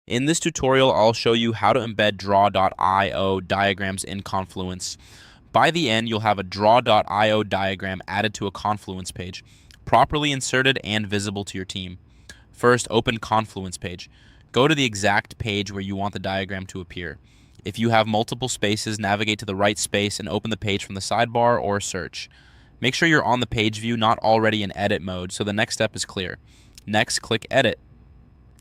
In this tutorial, I'll show you how to embed draw.io diagrams in Confluence. By the end, you'll have a draw.io diagram added to a Confluence page, properly inserted and visible to your team. First, open Confluence page. Go to the exact page where you want the diagram to appear. If you have multiple spaces, navigate to the right space and open the page from the sidebar or search. Make sure you're on the page view, not already in edit mode, so the next step is clear. Next, click Edit.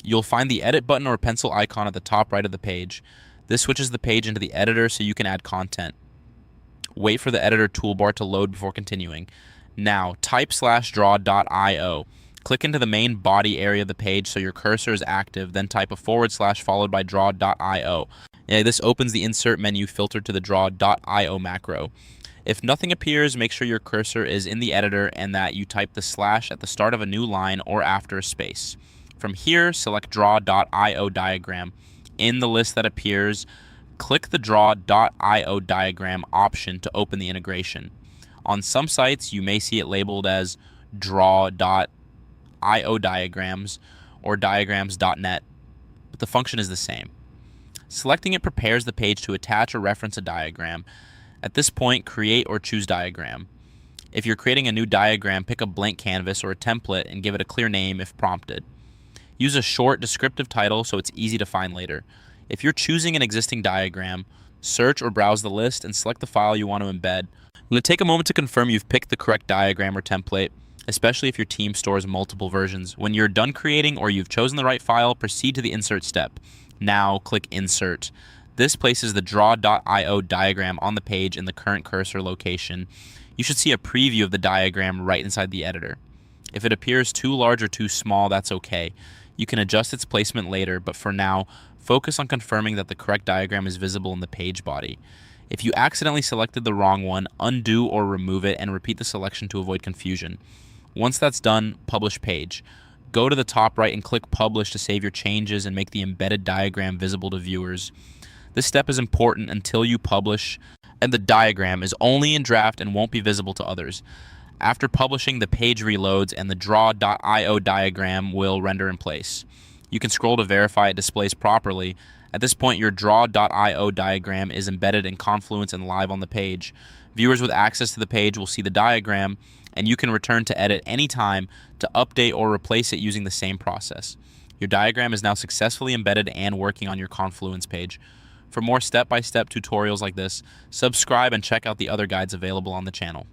You'll find the edit button or pencil icon at the top right of the page. This switches the page into the editor so you can add content. Wait for the editor toolbar to load before continuing. Now, type /draw.io. Click into the main body area of the page so your cursor is active, then type a / followed by draw.io. This opens the insert menu filtered to the draw.io macro. If nothing appears, make sure your cursor is in the editor and that you type the / at the start of a new line or after a space. From here, select draw.io diagram. In the list that appears, click the draw.io diagram option to open the integration. On some sites, you may see it labeled as draw.io diagrams or diagrams.net, but the function is the same. Selecting it prepares the page to attach or reference a diagram. At this point, create or choose diagram. If you're creating a new diagram, pick a blank canvas or a template and give it a clear name if prompted. Use a short, descriptive title so it's easy to find later. If you're choosing an existing diagram, search or browse the list and select the file you want to embed. I'm going to take a moment to confirm you've picked the correct diagram or template, especially if your team stores multiple versions. When you're done creating or you've chosen the right file, proceed to the Insert step. Now, click Insert. This places the draw.io diagram on the page in the current cursor location. You should see a preview of the diagram right inside the editor. If it appears too large or too small, that's okay. You can adjust its placement later, but for now, focus on confirming that the correct diagram is visible in the page body. If you accidentally selected the wrong one, undo or remove it and repeat the selection to avoid confusion. Once that's done, publish page. Go to the top right and click Publish to save your changes and make the embedded diagram visible to viewers. This step is important until you publish, and the diagram is only in draft and won't be visible to others. After publishing, the page reloads and the draw.io diagram will render in place. You can scroll to verify it displays properly. At this point, your draw.io diagram is embedded in Confluence and live on the page. Viewers with access to the page will see the diagram, and you can return to edit anytime to update or replace it using the same process. Your diagram is now successfully embedded and working on your Confluence page. For more step-by-step tutorials like this, subscribe and check out the other guides available on the channel.